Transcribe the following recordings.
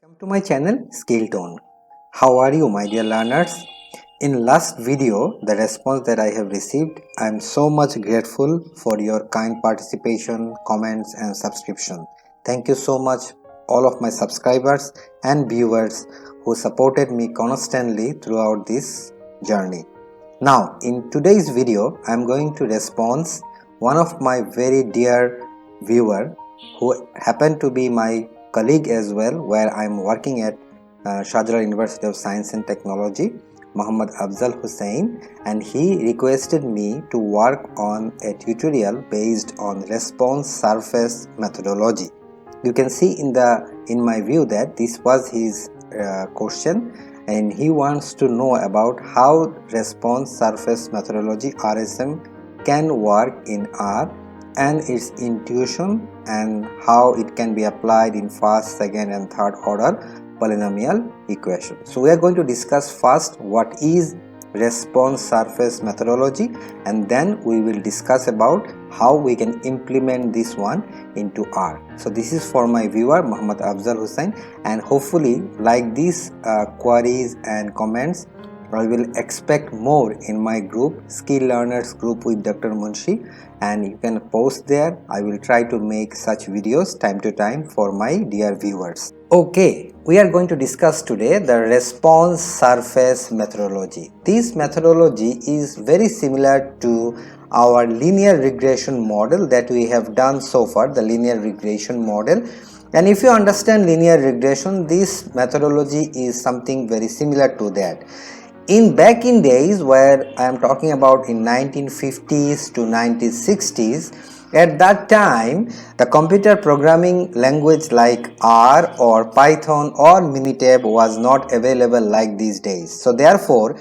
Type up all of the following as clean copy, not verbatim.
Welcome to my channel Skilltone. How are you, my dear learners? In last video, the response that I have received, I am so much grateful for your kind participation, comments and subscription. Thank you so much all of my subscribers and viewers who supported me constantly throughout this journey. Now, in today's video, I am going to respond one of my very dear viewer who happened to be my colleague as well, where I am working at Shahjalal University of Science and Technology, Muhammad Afzal Hussain, and he requested me to work on a tutorial based on response surface methodology. You can see in my view that this was his question, and he wants to know about how response surface methodology RSM can work in R and its intuition and how it can be applied in first, second and third order polynomial equation. So we are going to discuss first what is response surface methodology, and then we will discuss about how we can implement this one into R. So this is for my viewer Muhammad Afzal Hussain, and hopefully like these queries and comments I will expect more in my group, Skill Learners group with Dr. Munshi, and you can post there. I will try to make such videos time to time for my dear viewers. Okay, we are going to discuss today the response surface methodology. This methodology is very similar to our linear regression model that we have done so far, the linear regression model. And if you understand linear regression, this methodology is something very similar to that. Back in days, where I am talking about in 1950s to 1960s, at that time the computer programming language like R or Python or Minitab was not available like these days. So therefore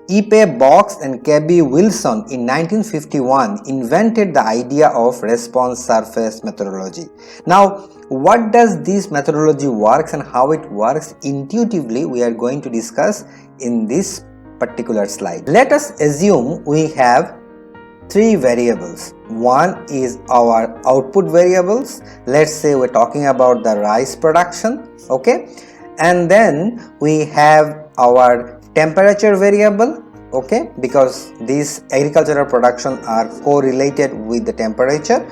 Ipe Box and Cabby Wilson in 1951 invented the idea of response surface methodology. Now, what does this methodology works and how it works intuitively, we are going to discuss in this particular slide. Let us assume we have three variables. One is our output variables. Let's say we're talking about the rice production, okay? And then we have our temperature variable, okay, because these agricultural production are correlated with the temperature.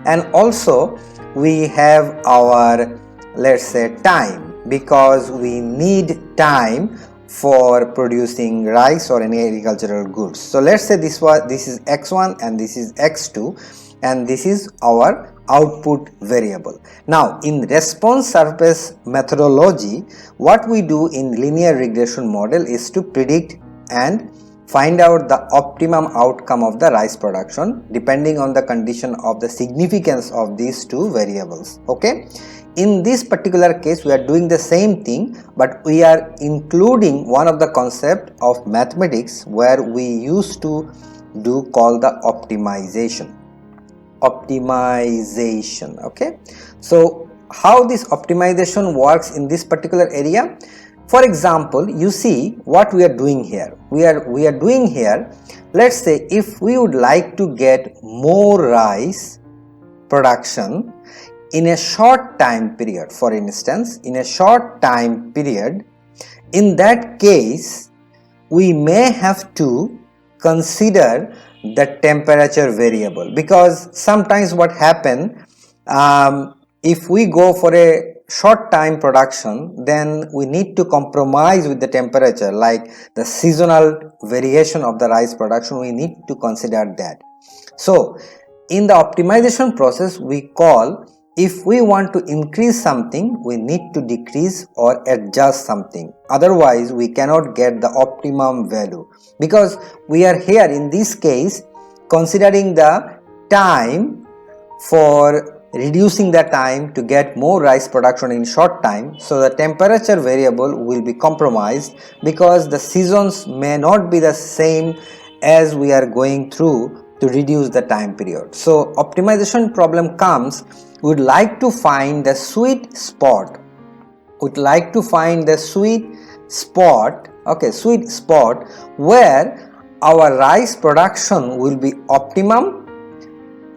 And also we have our, let's say, time, because we need time for producing rice or any agricultural goods. So let's say this is x1 and this is x2, and this is our output variable. Now in response surface methodology, what we do in linear regression model is to predict and find out the optimum outcome of the rice production depending on the condition of the significance of these two variables, okay? In this particular case, we are doing the same thing, but we are including one of the concept of mathematics where we used to do call the optimization, okay? So how this optimization works in this particular area? For example, you see what we are doing here. We are doing here, let's say if we would like to get more rice production in a short time period, for instance, in a short time period, in that case, we may have to consider the temperature variable, because sometimes what happen, if we go for a short time production, then we need to compromise with the temperature, like the seasonal variation of the rice production, we need to consider that. So in the optimization process, we call, if we want to increase something, we need to decrease or adjust something. Otherwise, we cannot get the optimum value, because we are here in this case considering the time for reducing the time to get more rice production in short time. So the temperature variable will be compromised because the seasons may not be the same as we are going through to reduce the time period. So optimization problem comes, we would like to find the sweet spot. Sweet spot where our rice production will be optimum.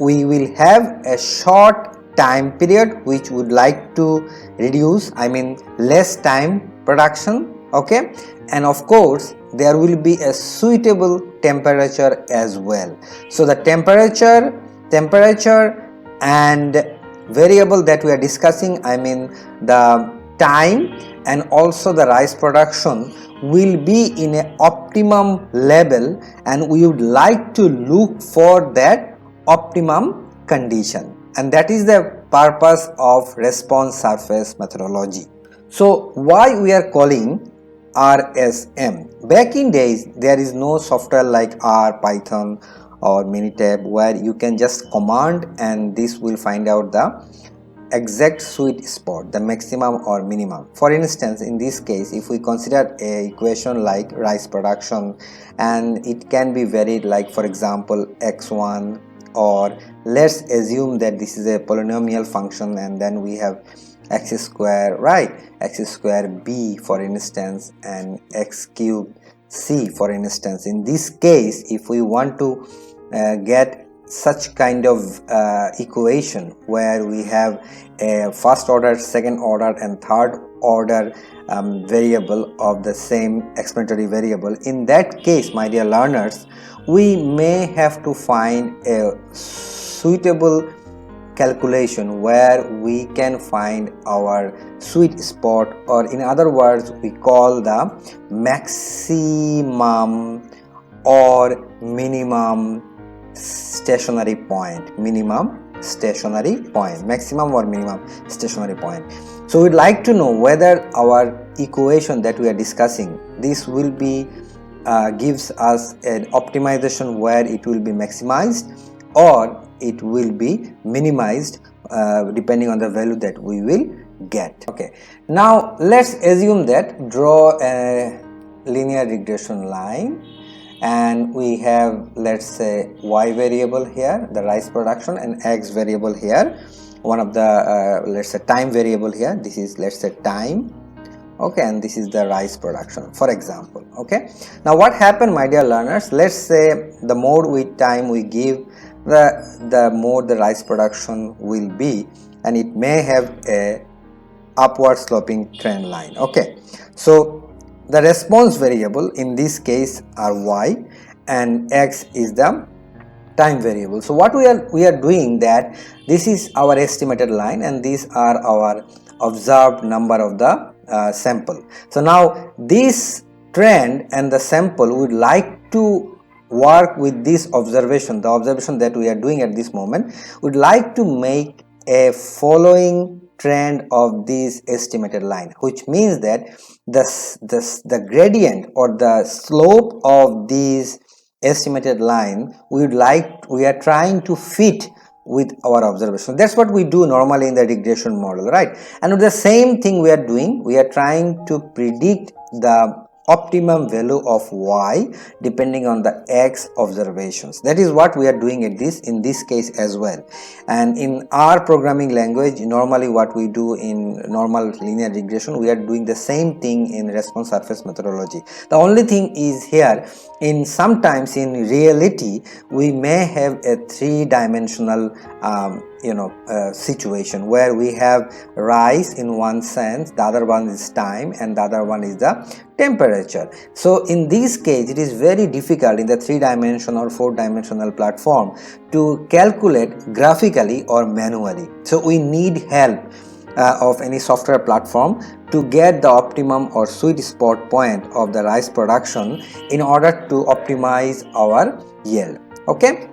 We will have a short time period which would like to reduce, I mean less time production, okay, and of course there will be a suitable temperature as well. So the temperature and variable that we are discussing, I mean the time and also the rice production, will be in an optimum level, and we would like to look for that optimum condition, and that is the purpose of response surface methodology. So why we are calling RSM? Back in days there is no software like R, Python or Minitab where you can just command and this will find out the exact sweet spot, the maximum or minimum. For instance, in this case, if we consider a equation like rice production, and it can be varied, like for example x1, or let's assume that this is a polynomial function and then we have x square, right, x square b for instance, and x cube c for instance. In this case, if we want to get such kind of equation where we have a first order, second order and third order variable of the same explanatory variable, in that case, my dear learners, we may have to find a suitable calculation where we can find our sweet spot, or in other words we call the maximum or minimum stationary point, maximum or minimum stationary point. So we'd like to know whether our equation that we are discussing, this will be gives us an optimization where it will be maximized or it will be minimized depending on the value that we will get. Okay, now let's assume that draw a linear regression line, and we have, let's say, y variable here, the rice production, and x variable here, one of the let's say time variable here, this is, let's say, time, okay, and this is the rice production, for example. Okay, now what happened, my dear learners, let's say the more with time we give, the more the rice production will be, and it may have a upward sloping trend line. Okay, so the response variable in this case are y and x is the time variable. So what we are doing, that this is our estimated line and these are our observed number of the sample. So now this trend and the sample would like to work with this observation, the observation that we are doing at this moment, would like to make a following trend of this estimated line, which means that the gradient or the slope of this estimated line we are trying to fit with our observation. That's what we do normally in the regression model, right? And the same thing we are doing, we are trying to predict the optimum value of y depending on the x observations. That is what we are doing in this case as well. And in our programming language, normally what we do in normal linear regression, we are doing the same thing in response surface methodology. The only thing is here, in sometimes in reality we may have a three-dimensional situation where we have rice in one sense, the other one is time, and the other one is the temperature. So in this case it is very difficult in the three-dimensional or four-dimensional platform to calculate graphically or manually. So we need help of any software platform to get the optimum or sweet spot point of the rice production in order to optimize our yield. Okay,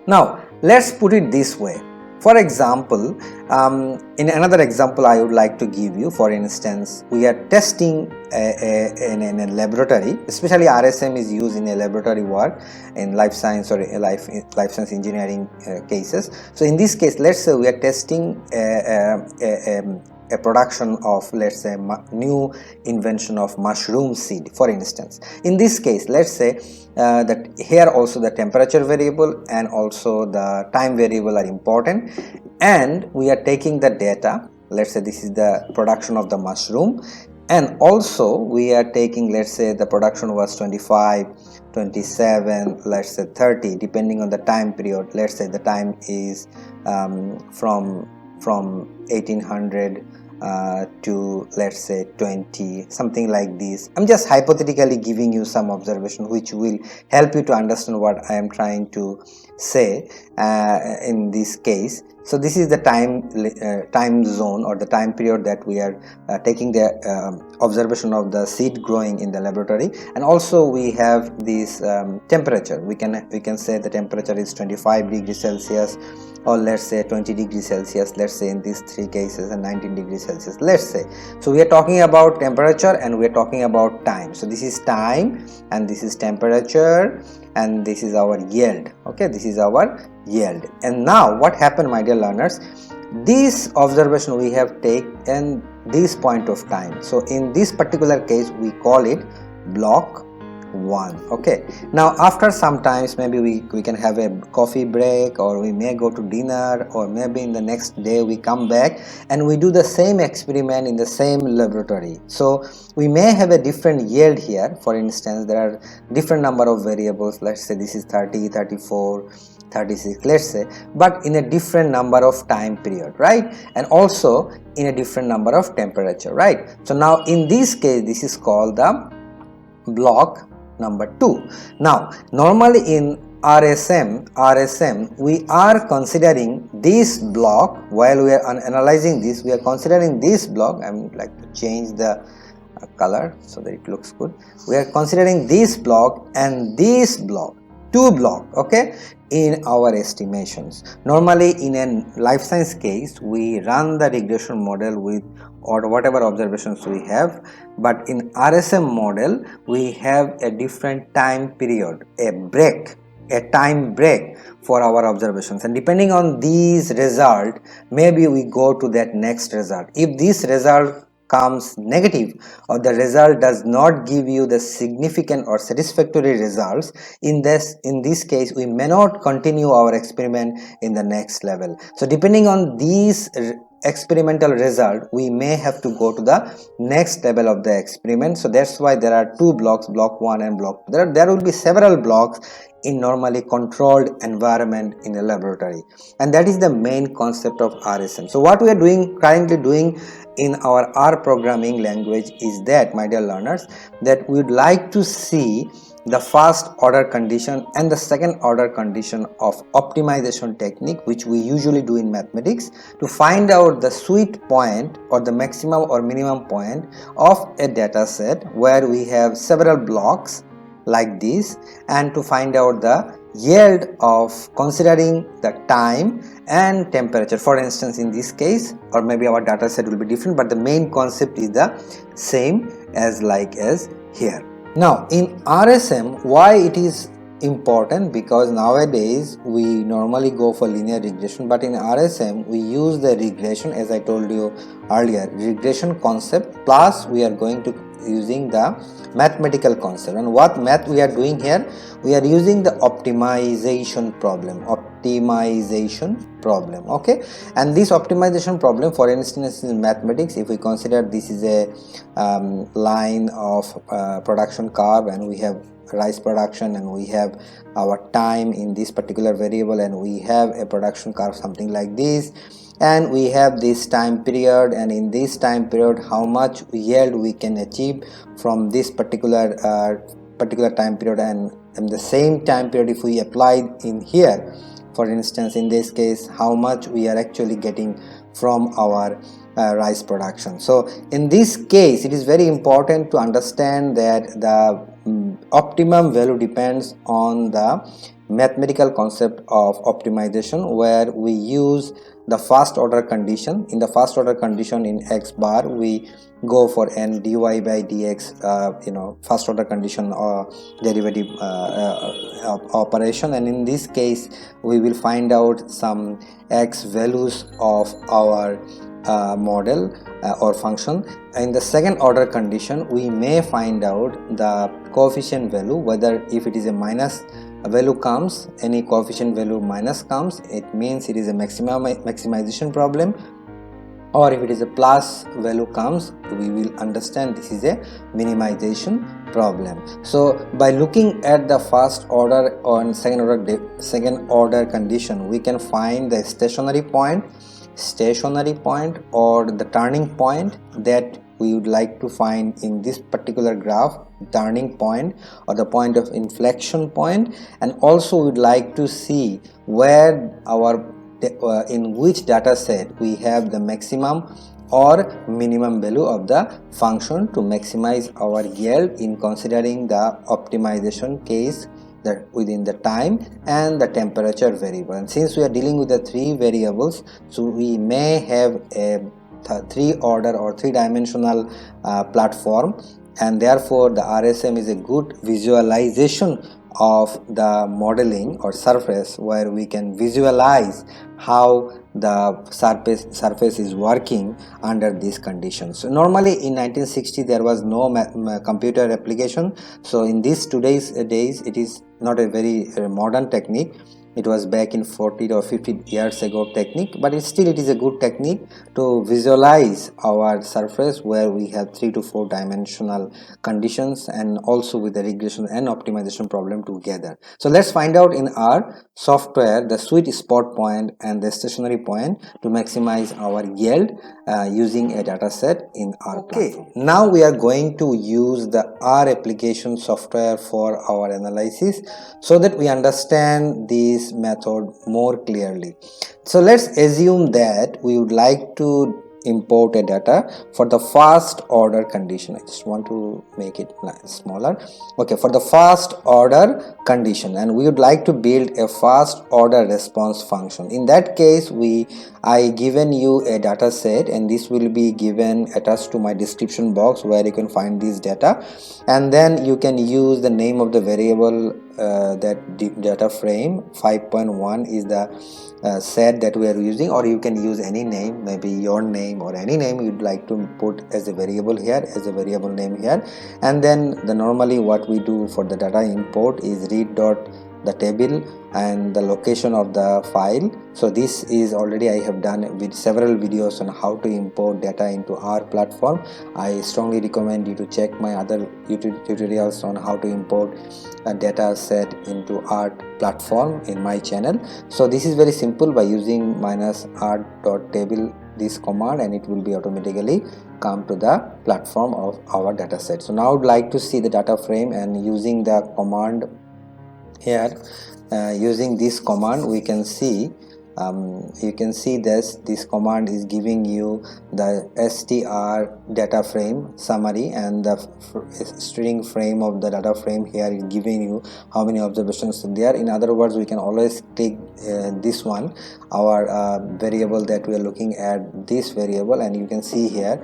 now let's put it this way. For example, in another example I would like to give you, for instance, we are testing in a laboratory, especially RSM is used in a laboratory work in life science or life science engineering cases. So in this case, let's say we are testing a production of, let's say, new invention of mushroom seed, for instance. In this case, let's say that here also the temperature variable and also the time variable are important, and we are taking the data. Let's say this is the production of the mushroom, And also we are taking, let's say the production was 25, 27, let's say 30, depending on the time period. Let's say the time is from 1800 to, let's say, 20, something like this. I'm just hypothetically giving you some observation which will help you to understand what I am trying to say in this case. So this is the time zone or the time period that we are taking the observation of the seed growing in the laboratory. And also we have this temperature. We can say the temperature is 25 degrees Celsius, or let's say 20 degrees Celsius, let's say in these three cases, and 19 degrees Celsius, let's say. So we are talking about temperature and we are talking about time. So this is time and this is temperature and this is our yield. Okay, this is our yield. And now what happened, my dear learners, this observation we have taken this point of time. So in this particular case we call it block 1. Okay, now after some times, maybe we can have a coffee break, or we may go to dinner, or maybe in the next day we come back and we do the same experiment in the same laboratory. So we may have a different yield here. For instance, there are different number of variables. Let's say this is 30, 34, 36, let's say, but in a different number of time period, right? And also in a different number of temperature, right? So now in this case, this is called the block number 2. Now normally in RSM we are considering this block. While we are analyzing this, we are considering this block. I would like to change the color so that it looks good. We are considering this block and this block, 2 block, okay, in our estimations. Normally in a life science case we run the regression model with or whatever observations we have, but in RSM model we have a different time period, a time break for our observations, and depending on these result, maybe we go to that next result. If this result comes negative, or the result does not give you the significant or satisfactory results, in this case we may not continue our experiment in the next level. So depending on these experimental result, we may have to go to the next level of the experiment. So that's why there are 2 blocks, block 1 and block 2. There will be several blocks in normally controlled environment in a laboratory, and that is the main concept of RSM. So what we are currently doing in our R programming language is that, my dear learners, that we would like to see the first order condition and the second order condition of optimization technique, which we usually do in mathematics, to find out the sweet point or the maximum or minimum point of a data set where we have several blocks like this, and to find out the yield of considering the time and temperature. For instance, in this case, or maybe our data set will be different, but the main concept is the same as here. Now in RSM, why it is important? Because nowadays we normally go for linear regression, but in RSM we use the regression, as I told you earlier, regression concept, plus we are going to using the mathematical concept. And what math we are doing here? We are using the optimization problem, okay. And this optimization problem, for instance, in mathematics, if we consider this is a line of production curve, and we have rice production, and we have our time in this particular variable, and we have a production curve something like this, and we have this time period, and in this time period how much yield we can achieve from this particular time period, and in the same time period if we apply in here, for instance in this case, how much we are actually getting from our rice production. So in this case it is very important to understand that the optimum value depends on the mathematical concept of optimization, where we use the first order condition. In the first order condition in x bar, we go for n dy by dx, first order condition or derivative operation, and in this case we will find out some x values of our model or function. In the second order condition, we may find out the coefficient value, whether if it is a minus value comes, any coefficient value minus comes, it means it is a maximization problem. or if it is a plus value comes, we will understand this is a minimization problem. So by looking at the first order or second order condition, we can find the stationary point or the turning point that we would like to find in this particular graph, turning point or the point of inflection point. And also we would like to see where our in which data set we have the maximum or minimum value of the function to maximize our yield in considering the optimization case that within the time and the temperature variable. And since we are dealing with the three variables, so we may have a three order or three-dimensional platform, and therefore the RSM is a good visualization of the modeling or surface where we can visualize how the surface is working under these conditions. So normally in 1960 there was no computer application, so in today's days it is not a very modern technique. It was back in 40 or 50 years ago technique, but it is a good technique to visualize our surface where we have 3 to 4 dimensional conditions and also with the regression and optimization problem together. So let's find out in our software the sweet spot point and the stationary point to maximize our yield using a data set in R platform. Now we are going to use the R application software for our analysis so that we understand this method more clearly. So let's assume that we would like to import a data for the first order condition. I just want to make it smaller. Okay, for the first order condition, and we would like to build a first order response function. In that case, I given you a data set, and this will be given attached to my description box where you can find this data, and then you can use the name of the variable that data frame 5.1 is the set that we are using, or you can use any name, maybe your name or any name you'd like to put as a variable here, as a variable name here. And then normally what we do for the data import is read dot the table and the location of the file. So this is already I have done with several videos on how to import data into R platform. I strongly recommend you to check my other YouTube tutorials on how to import a data set into R platform in my channel. So this is very simple by using -r.table this command, and it will be automatically come to the platform of our data set. So now I would like to see the data frame, and using the command here, using this command we can see you can see this command is giving you the str data frame summary, and the string frame of the data frame here is giving you how many observations there. In other words, we can always take this one, our variable that we are looking at, this variable, and you can see here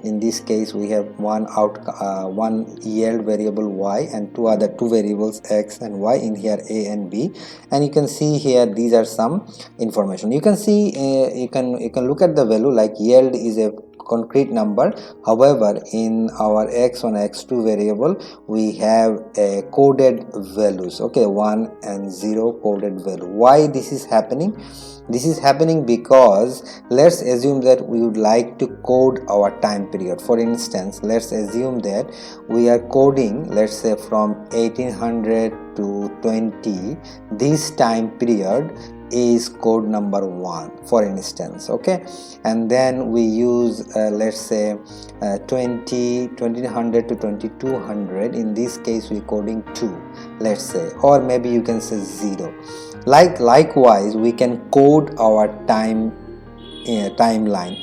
in this case we have one yield variable y and two variables x and y in here, a and b, and you can see here these are some information. You can see you can look at the value, like yield is a concrete number. However, in our x1 x2 variable we have a coded values, okay, 1 and 0 coded value. Why this is happening? This is happening because let's assume that we would like to code our time period. For instance, let's assume that we are coding, let's say, from 1800 to 20. This time period is code number 1, for instance, okay, and then we use let's say 2000 to 2200. In this case we coding 2, let's say, or maybe you can say 0. Likewise we can code our timeline,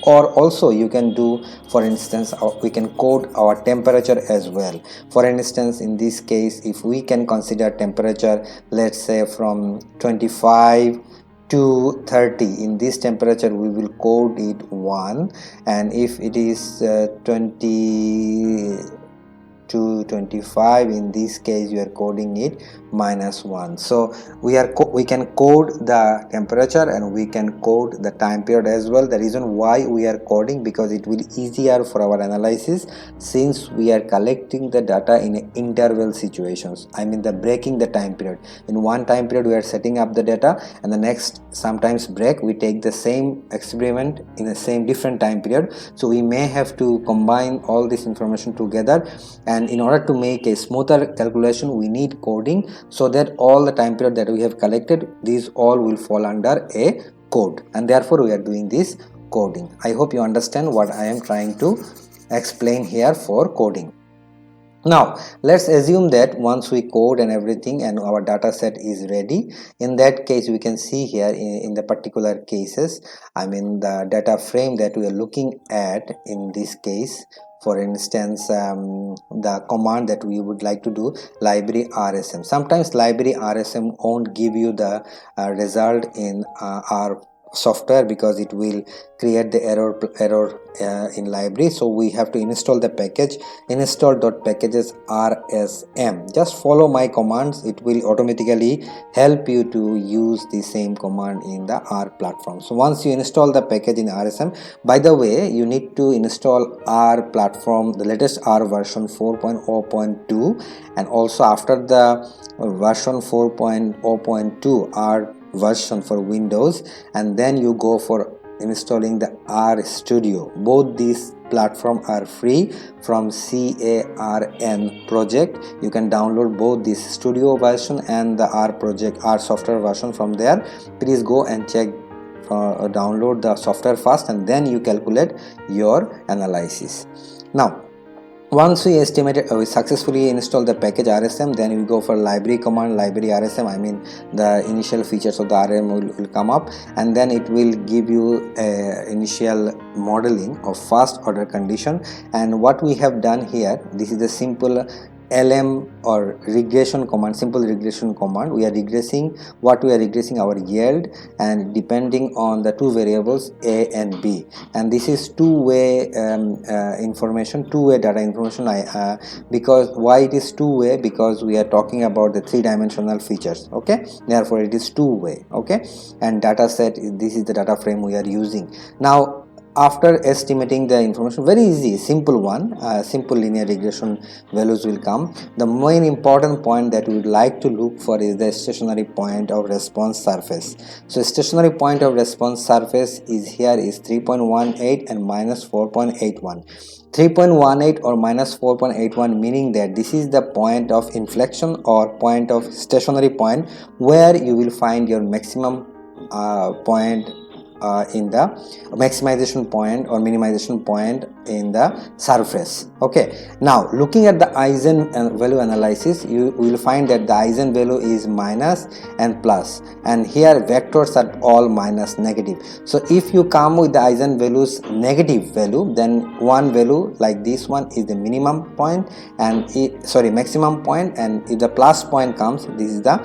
or also you can do, for instance, we can code our temperature as well. For instance, in this case, if we can consider temperature, let's say from 25 to 30, in this temperature we will code it 1, and if it is 20 225. In this case you are coding it -1. So we can code the temperature and we can code the time period as well. The reason why we are coding, because it will easier for our analysis, since we are collecting the data in interval situations. I mean the breaking the time period. In one time period we are setting up the data, and the next sometimes break we take the same experiment in the same different time period. So we may have to combine all this information together, and in order to make a smoother calculation we need coding, so that all the time period that we have collected, these all will fall under a code, and therefore we are doing this coding. I hope you understand what I am trying to explain here for coding. Now let's assume that once we code and everything and our data set is ready, in that case we can see here in the particular cases, I mean the data frame that we are looking at in this case. For instance, the command that we would like to do, library rsm. Sometimes library rsm won't give you the result in our software, because it will create the error in library. So we have to install the package, install.packages rsm. Just follow my commands, it will automatically help you to use the same command in the R platform. So once you install the package in rsm, by the way you need to install R platform, the latest R version 4.0.2, and also after the version 4.0.2 R version for Windows, and then you go for installing the R Studio. Both these platforms are free from CARN project. You can download both this Studio version and the R project, R software version from there. Please go and check, download the software first, and then you calculate your analysis. Now once we estimated, we successfully install the package rsm, then we go for library command, library rsm. I mean the initial features of the RM will come up, and then it will give you initial modeling of first order condition. And what we have done here, this is the simple LM or regression command, simple regression command. We are regressing, what we are regressing, our yield, and depending on the two variables A and B, and this is two-way information, two-way data information. Because why it is two-way, because we are talking about the three-dimensional features, okay, therefore it is two-way, okay. And data set, this is the data frame we are using. Now after estimating the information, very easy, simple one, simple linear regression values will come. The main important point that we would like to look for is the stationary point of response surface. So stationary point of response surface is here is 3.18 and -4.81. 3.18 or -4.81, meaning that this is the point of inflection or point of stationary point where you will find your maximum point in the maximization point or minimization point in the surface. Okay, now looking at the eigenvalue analysis, you will find that the eigenvalue is minus and plus, and here vectors are all minus, negative. So if you come with the eigenvalues negative value, then one value like this one is the minimum point, and maximum point, and if the plus point comes, this is the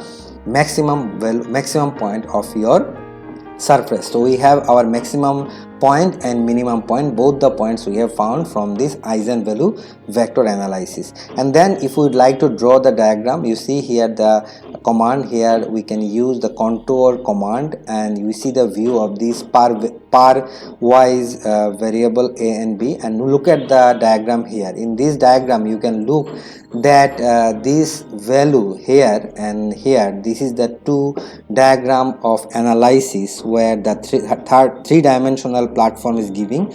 maximum value, maximum point of your surface. So we have our maximum point and minimum point, both the points we have found from this eigenvalue vector analysis. And then if we would like to draw the diagram, you see here the command, here we can use the contour command, and you see the view of these pairwise variable A and B, and look at the diagram here. In this diagram you can look that this value here and here, this is the two diagram of analysis where the three-dimensional platform is giving.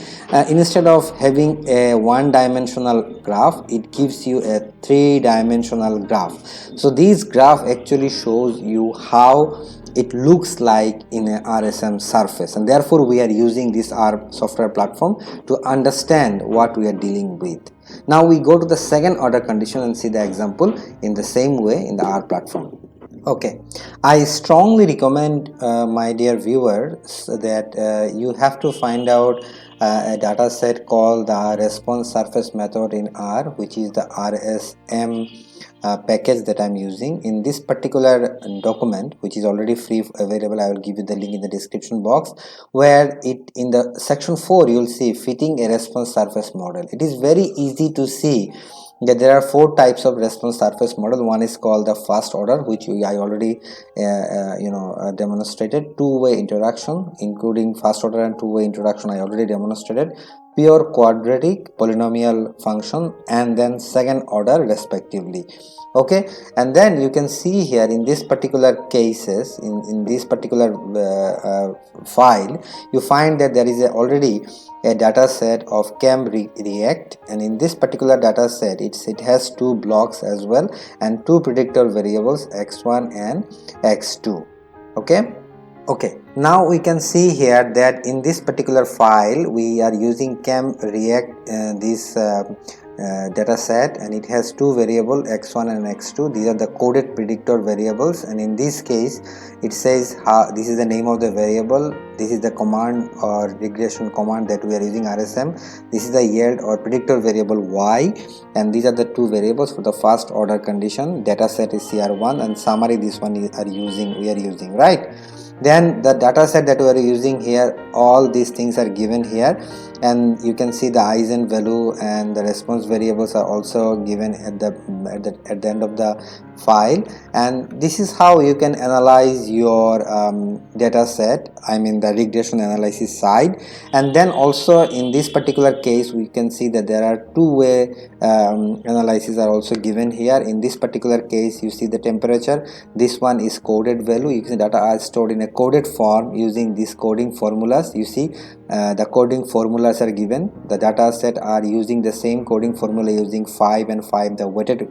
Instead of having a one-dimensional graph, it gives you a three-dimensional graph. So this graph actually shows you how it looks like in a RSM surface, and therefore we are using this R software platform to understand what we are dealing with. Now we go to the second order condition and see the example in the same way in the R platform. Okay, I strongly recommend my dear viewers that you have to find out a data set called the response surface method in R, which is the RSM package that I'm using. In this particular document, which is already free available, I will give you the link in the description box, where it in the section 4 you will see fitting a response surface model. It is very easy to see that there are 4 types of response surface model. One is called the first order, which I already demonstrated. Two-way interaction, including first order and two-way interaction, I already demonstrated. Pure quadratic polynomial function, and then second order respectively. Okay, and then you can see here in this particular cases, in this particular file, you find that there is already a data set of ChemReact, and in this particular data set it has 2 blocks as well and 2 predictor variables x1 and x2. Okay, now we can see here that in this particular file we are using ChemReact, this data set, and it has 2 variables x1 and x2. These are the coded predictor variables, and in this case it says this is the name of the variable, this is the command or regression command that we are using, RSM, this is the yield or predictor variable y, and these are the 2 variables for the first order condition. Data set is CR1 and summary, this one we are using, right? Then the data set that we are using here, all these things are given here, and you can see the eigenvalue and the response variables are also given at the end of the file. And this is how you can analyze your data set, I mean the regression analysis side. And then also in this particular case we can see that there are two-way analysis are also given here. In this particular case you see the temperature, this one is coded value, you can data are stored in a coded form using these coding formulas. You see the coding formulas are given, the data set are using the same coding formula using 5 and 5, the weighted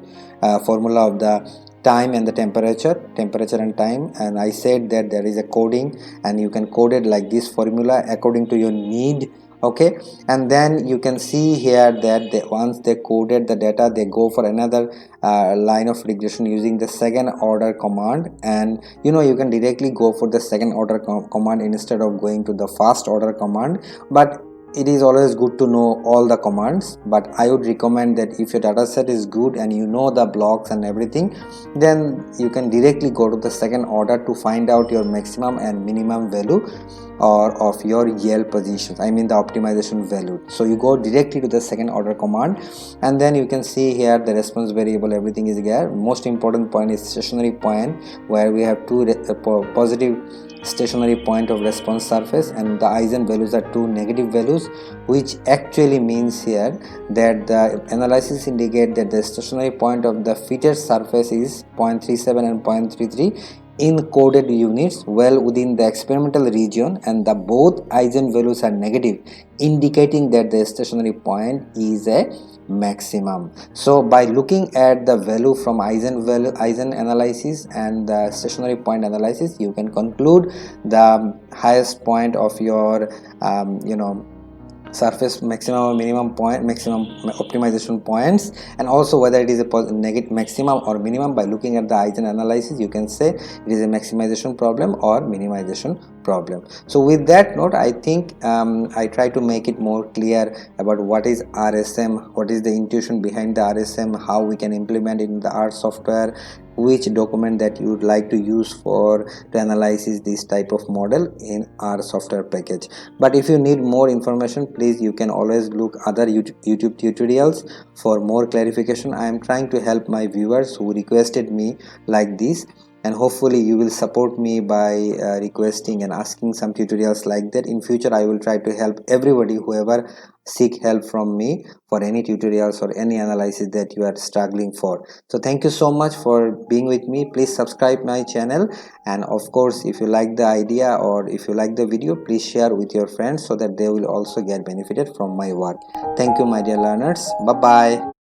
formula of the time and the temperature and time. And I said that there is a coding and you can code it like this formula according to your need. Okay, and then you can see here that once they coded the data, they go for another line of regression using the second order command, and you can directly go for the second order command instead of going to the first order command. But it is always good to know all the commands, but I would recommend that if your data set is good and you know the blocks and everything, then you can directly go to the second order to find out your maximum and minimum value or of your yield positions, I mean the optimization value. So you go directly to the second order command, and then you can see here the response variable, everything is there. Most important point is stationary point, where we have 2 positive stationary point of response surface, and the eigenvalues are 2 negative values, which actually means here that the analysis indicate that the stationary point of the fitted surface is 0.37 and 0.33 in coded units well within the experimental region, and the both eigenvalues are negative, indicating that the stationary point is a maximum. So by looking at the value from eigen analysis and the stationary point analysis, you can conclude the highest point of your surface maximum or minimum point, maximum optimization points, and also whether it is a negative maximum or minimum. By looking at the eigen analysis, you can say it is a maximization problem or minimization problem. So with that note, I think I try to make it more clear about what is RSM, what is the intuition behind the RSM, how we can implement it in the R software, which document that you would like to use to analyze this type of model in our software package. But if you need more information, please you can always look other YouTube tutorials for more clarification. I am trying to help my viewers who requested me like this, and hopefully you will support me by requesting and asking some tutorials like that. In future I will try to help everybody whoever seek help from me for any tutorials or any analysis that you are struggling for. So thank you so much for being with me. Please subscribe my channel, and of course if you like the idea or if you like the video, please share with your friends so that they will also get benefited from my work. Thank you my dear learners. Bye bye.